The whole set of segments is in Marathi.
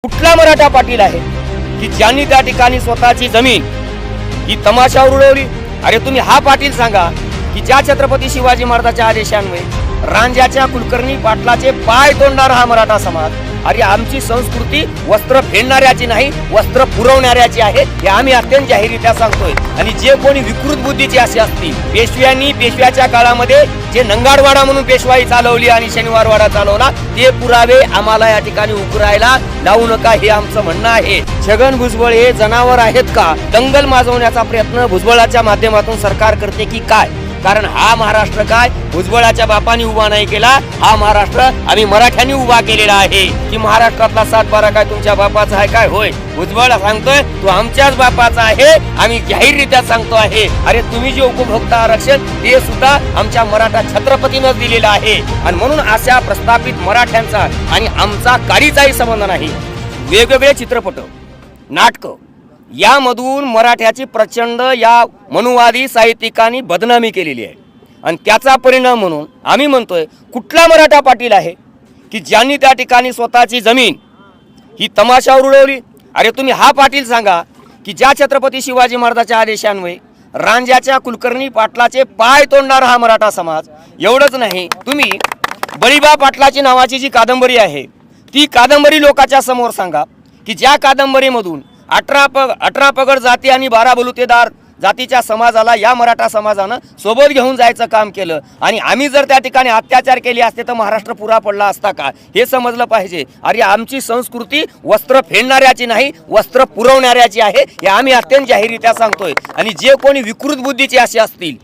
कुठला मराठा पाटील आहे की ज्यांनी त्या ठिकाणी स्वतःची जमीन ही तमाशावर उडवली? अरे तुम्ही हा पाटील सांगा की ज्या छत्रपती शिवाजी महाराजांच्या आदेशान्वये रांजाच्या कुलकर्णी पाटलाचे पाय तोडणारा हा मराठा समाज, अरे आमची संस्कृती वस्त्र फेडणाऱ्याची नाही, वस्त्र पुरवणाऱ्याची आहे, हे आम्ही अत्यंत जाहीररित्या सांगतोय। आणि जे कोणी विकृत बुद्धीचे असे असतील, पेशव्याच्या काळामध्ये जे नंगाडवाडा म्हणून पेशवाई चालवली आणि शनिवारवाडा चालवला, ते पुरावे आम्हाला या ठिकाणी उकरायला लावू नका, हे आमचं म्हणणं आहे। छगन भुजबळ हे जनावर आहेत का? दंगल माजवण्याचा प्रयत्न भुजबळाच्या माध्यमातून सरकार करते की काय? कारण हा महाराष्ट्र काय भुजबळाच्या बापाने उभा नाही केला, हा महाराष्ट्र आम्ही मराठ्यांनी उभा केलेला आहे। की महाराष्ट्रातला 7-12 काय तुमच्या बापाचा आहे काय? होय, भुजबळ सांगतोय तो आमच्याच बापाचा आहे, आम्ही जाहीररित्या सांगतो आहे। अरे तुम्ही जे उपभोक्ता आरक्षण ते सुद्धा आमच्या मराठा छत्रपतीनं दिलेलं आहे। आणि म्हणून अशा प्रस्थापित मराठ्यांचा आणि आमचा काडीचाही संबंध नाही। वेगवेगळे चित्रपट, नाटक यामधून मराठ्याची प्रचंड या मनुवादी साहित्यिकांनी बदनामी केलेली आहे। आणि त्याचा परिणाम म्हणून आम्ही म्हणतोय, कुठला मराठा पाटील आहे की ज्यांनी त्या ठिकाणी स्वतःची जमीन ही तमाशावर उडवली? अरे तुम्ही हा पाटील सांगा की ज्या छत्रपती शिवाजी महाराजांच्या आदेशान्वये रांजाच्या कुलकर्णी पाटलाचे पाय तोडणारा हा मराठा समाज। एवढंच नाही, तुम्ही बळीबा पाटलाची नावाची जी कादंबरी आहे, ती कादंबरी लोकांच्या समोर सांगा की ज्या कादंबरीमधून 18 पगड जाती आणि 12 बलुतेदार जातीच्या समाजाला या मराठा समाजानं सोबत घेऊन जायचं काम केलं। आणि आम्ही जर त्या ठिकाणी अत्याचार केले असते तर महाराष्ट्र पुरा पडला असता का, हे समजलं पाहिजे। अरे आमची संस्कृती वस्त्र फेडणाऱ्याची नाही, वस्त्र पुरवणाऱ्याची आहे, हे आम्ही अत्यंत जाहीररित्या सांगतोय। आणि जे कोणी विकृत बुद्धीचे असे असतील,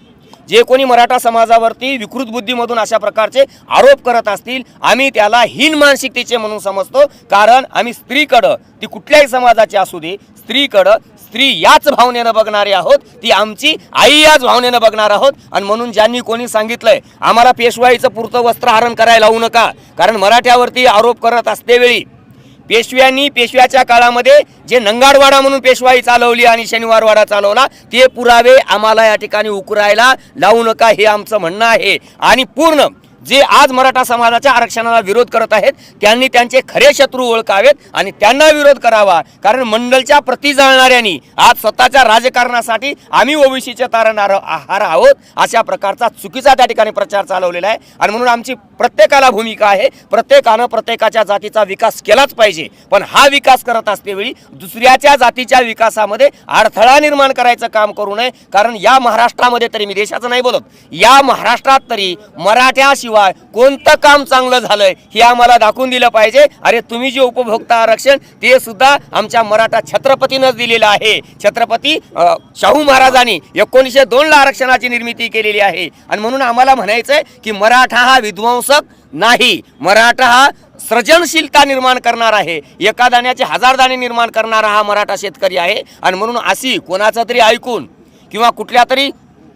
जे कोणी मराठा समाजावरती विकृत बुद्धीमधून अशा प्रकारचे आरोप करत असतील, आम्ही त्याला हीन मानसिकतेचे म्हणून समजतो। कारण आम्ही स्त्रीकडं, ती कुठल्याही समाजाची असू दे, स्त्री याच भावनेनं बघणारे आहोत, ती आमची आई याच भावनेनं बघणार आहोत। आणि म्हणून ज्यांनी कोणी सांगितलंय आम्हाला पेशवाईचं पुरतं वस्त्रहरण करायला लावू नका, कारण मराठ्यावरती आरोप करत असतेवेळी पेशव्याच्या काळामध्ये जे नंगाडवाडा म्हणून पेशवाई चालवली आणि शनिवारवाडा चालवला, ते पुरावे आम्हाला या ठिकाणी उकरायला लावू नका, हे आमचं म्हणणं आहे। आणि पूर्ण जे आज मराठा समाजाच्या आरक्षणाला विरोध करत आहेत, त्यांनी त्यांचे खरे शत्रू ओळखावेत आणि त्यांना विरोध करावा। कारण मंडलच्या प्रति जाळणाऱ्यांनी आज स्वतःच्या राजकारणासाठी आम्ही ओबीसीचे तारणार आहोत अशा प्रकारचा चुकीचा त्या ठिकाणी प्रचार चालवलेला आहे। आणि म्हणून आमची प्रत्येकाला भूमिका आहे, प्रत्येकानं प्रत्येकाच्या जातीचा विकास केलाच पाहिजे, पण हा विकास करत असतेवेळी दुसऱ्याच्या जातीच्या विकासामध्ये अडथळा निर्माण करायचं काम करू नये। कारण या महाराष्ट्रामध्ये तरी, मी देशाचं नाही बोलत, या महाराष्ट्रात तरी मराठ्याशिवाय कोणतं काम चांगलं झालंय हे आम्हाला दाखवून दिलं पाहिजे। अरे तुम्ही जे उपभोक्ता आरक्षण ते सुद्धा आमच्या मराठा छत्रपतीनंच दिलेलं आहे। छत्रपती शाहू महाराजांनी 1902 ला आरक्षणाची निर्मिती केलेली आहे। आणि म्हणून आम्हाला म्हणायचंय की मराठा हा विध्वंसक नाही, मराठा हा सृजनशीलता निर्माण करणार आहे, एका दाण्याचे 1000 दाणे निर्माण करणारा हा मराठा शेतकरी आहे। आणि म्हणून अशी कोणाचा तरी ऐकून किंवा कुठल्या तरी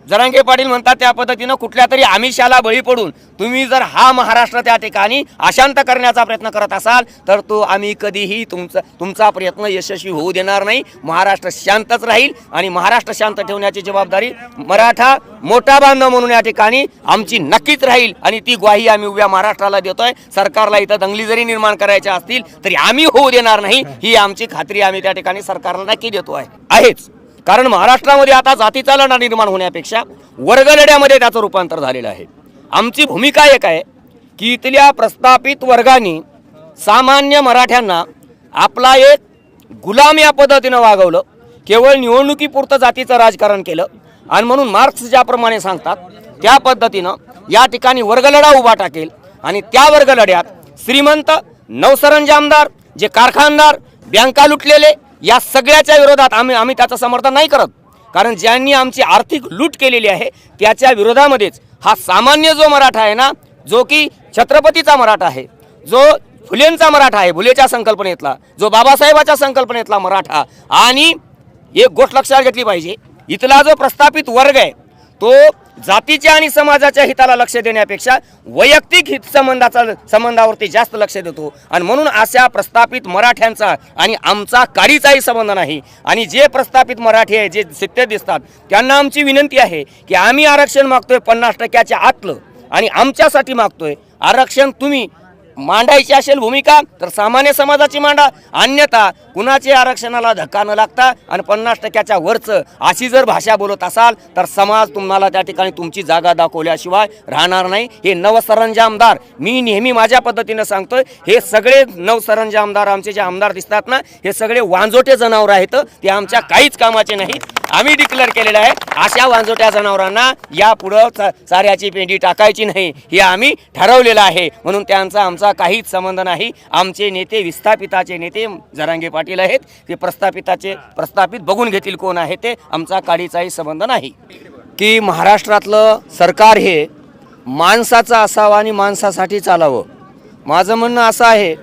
जरांगे पाटील म्हणतात त्या पद्धतीनं कुठल्या तरी आमिषाला बळी पडून तुम्ही जर हा महाराष्ट्र त्या ठिकाणी अशांत करण्याचा प्रयत्न करत असाल तर तो आम्ही कधीही तुमचा प्रयत्न यशस्वी होऊ देणार नाही। महाराष्ट्र शांतच राहील आणि महाराष्ट्र शांत ठेवण्याची जबाबदारी मराठा मोठा बांधव म्हणून या ठिकाणी आमची नक्कीच राहील। आणि ती ग्वाही आम्ही उभ्या महाराष्ट्राला देतोय। सरकारला इथं दंगली जरी निर्माण करायच्या असतील तरी आम्ही होऊ देणार नाही, ही आमची खात्री आम्ही त्या ठिकाणी सरकारला नक्की देतो आहेच। कारण महाराष्ट्रामध्ये आता जातीचा लढा निर्माण होण्यापेक्षा वर्गलढ्यामध्ये त्याचं रूपांतर झालेलं आहे। आमची भूमिका एक आहे की इथल्या प्रस्थापित वर्गाने सामान्य मराठ्यांना आपला एक गुलाम या पद्धतीनं वागवलं, केवळ निवडणुकीपुरतं जातीचं राजकारण केलं। आणि म्हणून मार्क्स ज्याप्रमाणे सांगतात त्या पद्धतीनं या ठिकाणी वर्गलढा उभा टाकेल आणि त्या वर्गलढ्यात श्रीमंत, नवसरंजामदार, जे कारखानदार, बँका लुटलेले, या सगळ्याच्या विरोधात आम्ही त्याचं समर्थन नाही करत। कारण ज्यांनी आमची आर्थिक लूट केलेली आहे त्याच्या विरोधामध्येच हा सामान्य जो मराठा आहे ना, जो की छत्रपतीचा मराठा आहे, जो फुलेंचा मराठा आहे, फुलेच्या संकल्पनेतला, जो बाबासाहेबाच्या संकल्पनेतला मराठा। आणि एक गोष्ट लक्षात घेतली पाहिजे, इथला जो प्रस्थापित वर्ग आहे तो जातीच्या आणि समाजाच्या हिताला लक्ष देण्यापेक्षा वैयक्तिक हित संबंधावरती जास्त लक्ष देतो। आणि म्हणून अशा प्रस्थापित मराठ्यांचा आणि आमचा काडीचाही संबंध नाही। आणि जे प्रस्थापित मराठी आहे, जे सत्य दिसतात, त्यांना आमची विनंती आहे की आम्ही आरक्षण मागतोय 50% आतलं, आणि आमच्यासाठी मागतोय आरक्षण तुम्ही मांडायची असेल भूमिका तर सामान्य समाजाची मांडा, अन्यथा कुणाचे आरक्षणाला धक्का न लागता आणि 50% वरचं अशी जर भाषा बोलत असाल तर समाज तुम्हाला त्या ठिकाणी तुमची जागा दाखवल्याशिवाय राहणार नाही. हे नवसरंजाम आमदार, मी नेहमी माझ्या पद्धतीनं सांगतोय, हे सगळे नवसरंजाम आमदार आमचे जे आमदार दिसतात ना, हे सगळे वांजोटे जनावर आहेत, ते आमच्या काहीच कामाचे नाहीत. आम्ही डिक्लेअर केलेलं आहे अशा वांजोट्या जनावरांना यापुढं चाऱ्याची पेंडी टाकायची नाही, हे आम्ही ठरवलेलं आहे. म्हणून त्यांचा आमचा काहीच संबंध नाही. आमचे नेते विस्थापिताचे नेते जरांगे पाटील आहेत, ते प्रस्थापित बघून घेतील कोण आहे ते, आमचा काडीचाही संबंध नाही. की महाराष्ट्रातलं सरकार हे माणसाचं असावं आणि माणसासाठी चालावं. माझं म्हणणं असं आहे,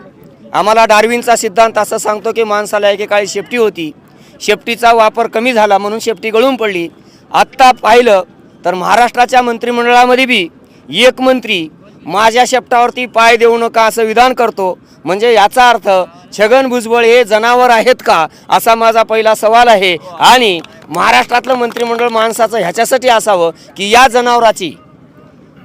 आम्हाला डार्विनचा सिद्धांत असं सांगतो की माणसाला एकेकाळी शेपटी होती, शेपटीचा वापर कमी झाला म्हणून शेपटी गळून पडली. आत्ता पाहिलं तर महाराष्ट्राच्या मंत्रिमंडळामध्ये बी एक मंत्री माझ्या शेपटावरती पाय देऊ नका असं विधान करतो. म्हणजे याचा अर्थ छगन भुजबळ हे जनावर आहेत का, असा माझा पहिला सवाल आहे. आणि महाराष्ट्रातलं मंत्रिमंडळ माणसाचं ह्याच्यासाठी असावं की या जनावराची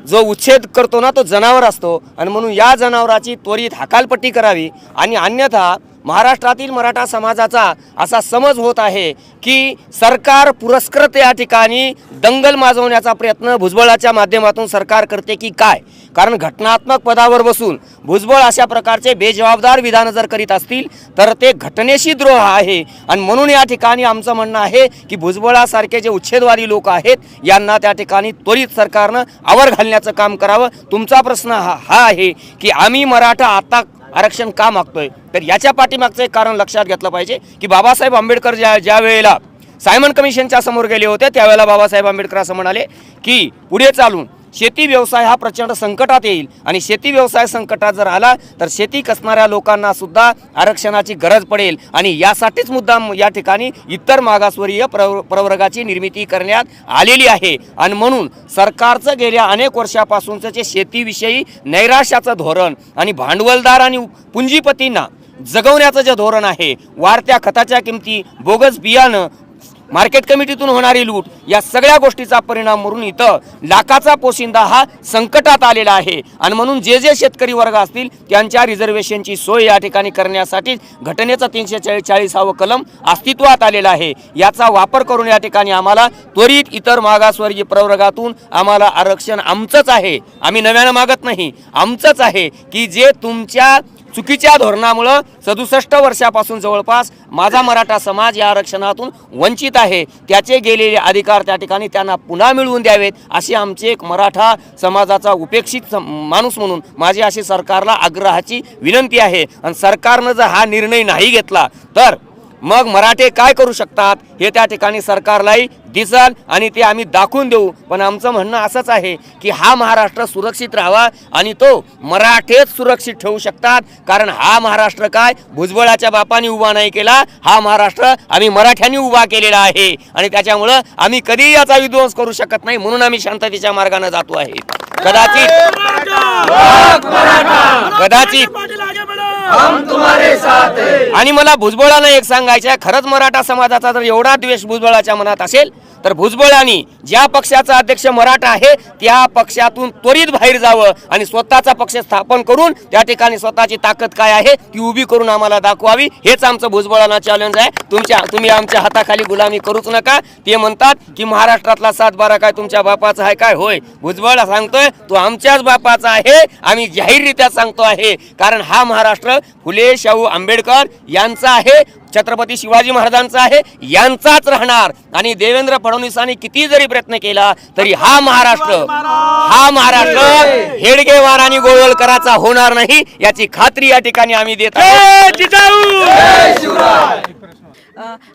जो उच्छेद करतो ना तो जनावर असतो, आणि म्हणून या जनावराची त्वरित हकालपट्टी करावी. आणि अन्यथा महाराष्ट्रातील मराठा समाजाचा असा समज होत आहे की सरकार पुरस्कृत या ठिकाणी दंगल माजवण्याचा प्रयत्न भुजबळाच्या माध्यमातून सरकार करते की काय. कारण घटनात्मक पदावर बसून भुजबळ अशा प्रकारचे बेजबाबदार विधान जर करीत असतील तर ते घटनेशी द्रोह आहे. आणि म्हणून या ठिकाणी आमचं म्हणणं आहे की भुजबळासारखे जे उच्छेदवादी लोक आहेत यांना त्या ठिकाणी त्वरित सरकारनं आवर घालण्याचं काम करावं. तुमचा प्रश्न हा आहे की आम्ही मराठा आता आरक्षण का मागतोय, तर याच्या पाठीमागचं एक कारण लक्षात घेतलं पाहिजे की बाबासाहेब आंबेडकर ज्या वेळेला सायमन कमिशनच्या समोर गेले होते त्यावेळेला बाबासाहेब आंबेडकर असं म्हणाले की पुढे चालून शेती व्यवसाय हा प्रचंड संकटात येईल, आणि शेती व्यवसाय संकटात जर आला तर शेती कसणाऱ्या लोकांना सुद्धा आरक्षणाची गरज पडेल. आणि यासाठीच मुद्दाम या ठिकाणी इतर मागासवर्गीय प्रवर्गाची निर्मिती करण्यात आलेली आहे. आणि म्हणून सरकारचं गेल्या अनेक वर्षापासूनचं जे शेतीविषयी नैराश्याचं धोरण आणि भांडवलदार आणि पुंजीपतींना जगवण्याचं जे धोरण आहे, वाढत्या खताच्या किमती, बोगस बियाणं, मार्केट कमिटीतून होणारी लूट, या सगळ्या गोष्टीचा परिणाम म्हणून इथं लाखाचा पोशिंदा हा संकटात आलेला आहे. आणि म्हणून जे शेतकरी वर्ग असतील त्यांच्या रिझर्वेशनची सोय या ठिकाणी करण्यासाठी घटनेचं 340 कलम अस्तित्वात आलेलं आहे. याचा वापर करून या ठिकाणी आम्हाला त्वरित इतर मागासवर्गीय प्रवर्गातून आम्हाला आरक्षण आमचंच आहे, आम्ही नव्यानं मागत नाही, आमचंच आहे की जे तुमच्या चुकीच्या धोरणामुळं 67 वर्षापासून जवळपास माझा मराठा समाज या आरक्षणातून वंचित आहे, त्याचे गेलेले अधिकार त्या ठिकाणी त्यांना पुन्हा मिळवून द्यावेत अशी आमची एक मराठा समाजाचा उपेक्षित माणूस म्हणून माझी अशी सरकारला आग्रहाची विनंती आहे. आणि सरकारनं जर हा निर्णय नाही घेतला तर मग मराठे काय करू शकतात हे त्या ठिकाणी सरकारलाही दिसल आणि ते आम्ही दाखवून देऊ. पण आमचं म्हणणं असंच आहे की हा महाराष्ट्र सुरक्षित राहावा आणि तो मराठेच सुरक्षित ठेवू शकतात. कारण हा महाराष्ट्र काय भुजबळाच्या बापाने उभा नाही केला, हा महाराष्ट्र आम्ही मराठ्यांनी उभा केलेला आहे. आणि त्याच्यामुळं आम्ही कधीही याचा विध्वंस करू शकत नाही, म्हणून आम्ही शांततेच्या मार्गाने जातो आहे. कदाचित आणि मला भुजबळानं एक सांगायचं आहे, खरंच मराठा समाजाचा जर एवढा द्वेष भुजबळाच्या मनात असेल तर भुजबळांनी ज्या पक्षाचा अध्यक्ष मराठा आहे त्या पक्षातून त्वरित बाहेर जावं आणि स्वतःचा पक्ष स्थापन करून त्या ठिकाणी स्वतःची ताकद काय आहे ती उभी करून आम्हाला दाखवावी. हेच आमचं भुजबळांना चॅलेंज आहे. तुम्ही आमच्या हाताखाली गुलामी करूच नका. ते म्हणतात की महाराष्ट्रातला 7-12 काय तुमच्या बापाचा आहे काय. होय, भुजबळ सांगतोय तो आमच्याच बापाचा आहे. आम्ही जाहीररित्या सांगतो आहे, कारण हा महाराष्ट्र फुले शाहू आंबेडकर यांचा आहे, छत्रपती शिवाजी महाराजांचा आहे, यांचाच राहणार. आणि देवेंद्र फडणवीसांनी किती जरी प्रयत्न केला तरी हा महाराष्ट्र हेडगेवार आणि गोळवलकराचा होणार नाही याची खात्री या ठिकाणी आम्ही देत आहोत.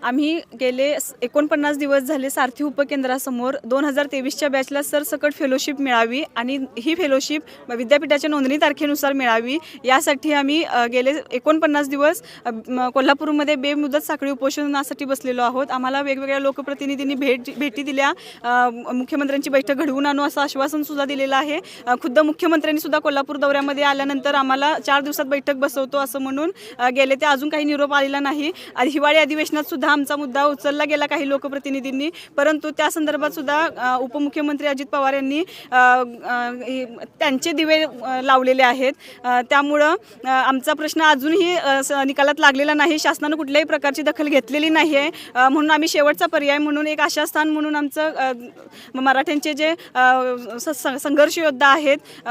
आम्ही गेले 49 दिवस झाले सारथी उपकेंद्रासमोर 2023च्या बॅचला सरसकट फेलोशिप मिळावी आणि ही फेलोशिप विद्यापीठाच्या नोंदणी तारखेनुसार मिळावी यासाठी आम्ही गेले 49 दिवस कोल्हापूरमध्ये बेमुदत साखळी उपोषणासाठी बसलेलो आहोत. आम्हाला वेगवेगळ्या लोकप्रतिनिधींनी भेटी दिल्या, मुख्यमंत्र्यांची बैठक घडवून आणू असं आश्वासन सुद्धा दिलेलं आहे. खुद्द मुख्यमंत्र्यांनी सुद्धा कोल्हापूर दौऱ्यामध्ये आल्यानंतर आम्हाला 4 दिवसात बैठक बसवतो असं म्हणून गेले, ते अजून काही निरोप आलेला नाही. हिवाळी अधिवेशन अधिवेशनात सुद्धा आमचा मुद्दा उचलला गेला काही लोकप्रतिनिधींनी, परंतु त्या संदर्भात सुद्धा उपमुख्यमंत्री अजित पवार यांनी त्यांचे दिवे लावलेले आहेत. त्यामुळं आमचा प्रश्न अजूनही निकालात लागलेला नाही. शासनानं कुठल्याही प्रकारची दखल घेतलेली नाही आहे. म्हणून आम्ही शेवटचा पर्याय म्हणून एक आशास्थान म्हणून आमचं मराठ्यांचे जे संघर्ष योद्धा आहेत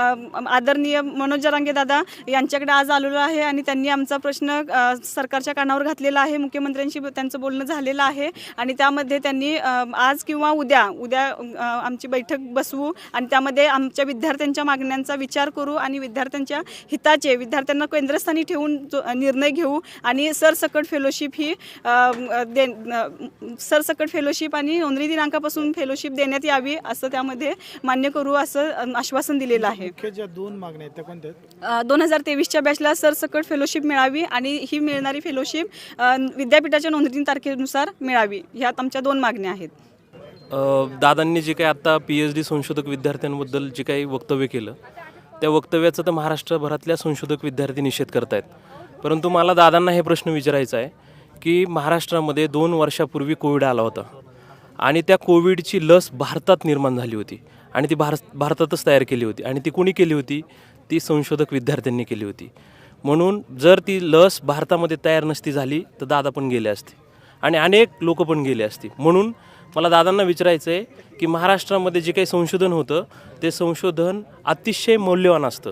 आदरणीय मनोज जरांगे दादा यांच्याकडे आज आलेलो आहे आणि त्यांनी आमचा प्रश्न सरकारच्या कानावर घातलेला आहे. मुख्यमंत्र्यांशी त्यांचं बोलणं झालेलं आहे आणि त्यामध्ये त्यांनी आज किंवा उद्या आमची बैठक बसवू आणि त्यामध्ये आमच्या विद्यार्थ्यांच्या मागण्यांचा विचार करू आणि विद्यार्थ्यांच्या हिताचे विद्यार्थ्यांना केंद्रस्थानी ठेवून निर्णय घेऊ आणि सरसकट फेलोशिप ही सरसकट फेलोशिप आणि नोंदणी दिनांकापासून फेलोशिप देण्यात यावी असं त्यामध्ये मान्य करू असं आश्वासन दिलेलं आहे. मुख्य ज्या 2 मागण्या आहेत त्या कोणत्या आहेत? 2023च्या बॅचला सरसकट फेलोशिप मिळावी आणि ही मिळणारी फेलोशिप विद्यापीठाच्या नोंदणी तारखेनुसार मिळावी. ह्यात आमच्या 2 मागण्या आहेत. दादांनी जे काही आता PhD संशोधक विद्यार्थ्यांबद्दल जे काही वक्तव्य केलं त्या वक्तव्याचा तर महाराष्ट्रभरातल्या संशोधक विद्यार्थी निषेध करत आहेत. परंतु मला दादांना हे प्रश्न विचारायचा आहे की महाराष्ट्रामध्ये 2 वर्षापूर्वी कोविड आला होता आणि त्या कोविडची लस भारतात निर्माण झाली होती आणि ती भारतातच तयार केली होती आणि ती कोणी केली होती? ती संशोधक विद्यार्थ्यांनी केली होती. म्हणून जर ती लस भारतामध्ये तयार नसती झाली तर दादा पण गेले असते आणि अनेक लोक पण गेले असते. म्हणून मला दादांना विचारायचं आहे की महाराष्ट्रामध्ये जे काही संशोधन होतं ते संशोधन अतिशय मौल्यवान असतं.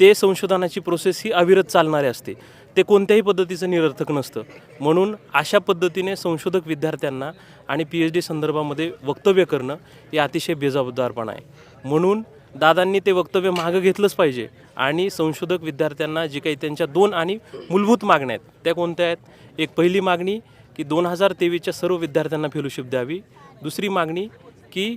ते संशोधनाची प्रोसेस ही अविरत चालणारी असते. ते कोणत्याही पद्धतीचं निरर्थक नसतं. म्हणून अशा पद्धतीने संशोधक विद्यार्थ्यांना आणि PhD संदर्भामध्ये वक्तव्य करणं हे अतिशय बेजबाबदारपणा आहे. म्हणून दादांनी ते वक्तव्य मागं घेतलंच पाहिजे आणि संशोधक विद्यार्थ्यांना जी काही त्यांच्या 2 आणि मूलभूत मागण्या आहेत त्या कोणत्या आहेत? एक पहिली मागणी की 2023च्या सर्व विद्यार्थ्यांना फेलोशिप द्यावी. दुसरी मागणी की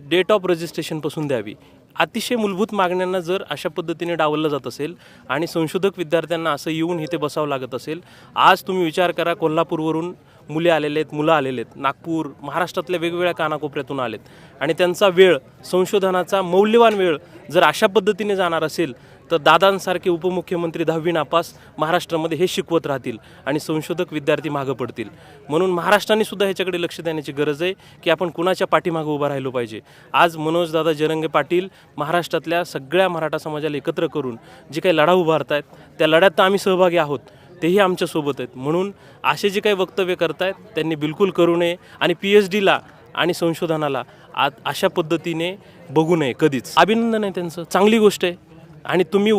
डेट ऑफ रजिस्ट्रेशनपासून द्यावी. अतिशय मूलभूत मागण्यांना जर अशा पद्धतीने डावललं जात असेल आणि संशोधक विद्यार्थ्यांना असं येऊन इथे बसावं लागत असेल. आज तुम्ही विचार करा, कोल्हापूरवरून मुलं आलेले आहेत, नागपूर, महाराष्ट्रातल्या वेगवेगळ्या कानाकोपऱ्यातून आलेत आणि त्यांचा वेळ, संशोधनाचा मौल्यवान वेळ जर अशा पद्धतीने जाणार असेल तर दादांसारखे उपमुख्यमंत्री 10वी नापास महाराष्ट्रामध्ये हे शिकवत राहतील आणि संशोधक विद्यार्थी मागं पडतील. म्हणून महाराष्ट्राने सुद्धा ह्याच्याकडे लक्ष देण्याची गरज आहे की आपण कुणाच्या पाठीमागं उभं राहिलो पाहिजे. आज मनोज दादा जरंगे पाटील महाराष्ट्रातल्या सगळ्या मराठा समाजाला एकत्र करून जे काही लढा उभारत आहेत त्या लढ्यात तर आम्ही सहभागी आहोत, तेही आमच्यासोबत आहेत. म्हणून असे जे काही वक्तव्य करतायत त्यांनी बिलकुल करू नये आणि PhDला आणि संशोधनाला अशा पद्धतीने बघू नये कधीच. अभिनंदन आहे त्यांचं, चांगली गोष्ट आहे. आणि तुम्ही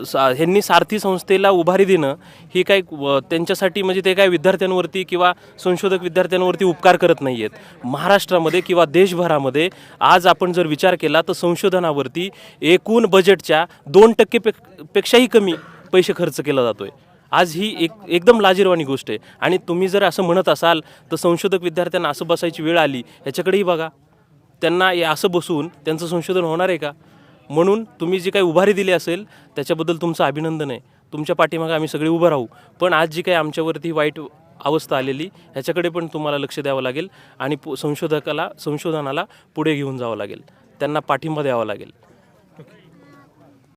ह्यांनी सारथी संस्थेला उभारी देणं ही काही त्यांच्यासाठी म्हणजे ते काय विद्यार्थ्यांवरती किंवा संशोधक विद्यार्थ्यांवरती उपकार करत नाही आहेत. महाराष्ट्रामध्ये किंवा देशभरामध्ये आज आपण जर विचार केला तर संशोधनावरती एकूण बजेटच्या 2% पेक्षाही कमी पैसे खर्च केला जातो आहे. आज ही एकदम लाजिरवाणी गोष्ट आहे. आणि तुम्ही जर असं म्हणत असाल तर संशोधक विद्यार्थ्यांना असं बसायची वेळ आली ह्याच्याकडेही बघा. त्यांना असं बसून त्यांचं संशोधन होणार आहे का? म्हणून तुम्ही जी काही उभारी दिली असेल त्याच्याबद्दल तुमचं अभिनंदन आहे. तुमच्या पाठीमागे आम्ही सगळे उभं राहू. पण आज जी काही आमच्यावरती वाईट अवस्था आलेली ह्याच्याकडे पण तुम्हाला लक्ष द्यावं लागेल आणि संशोधनाला पुढे घेऊन जावं लागेल, त्यांना पाठिंबा द्यावा लागेल.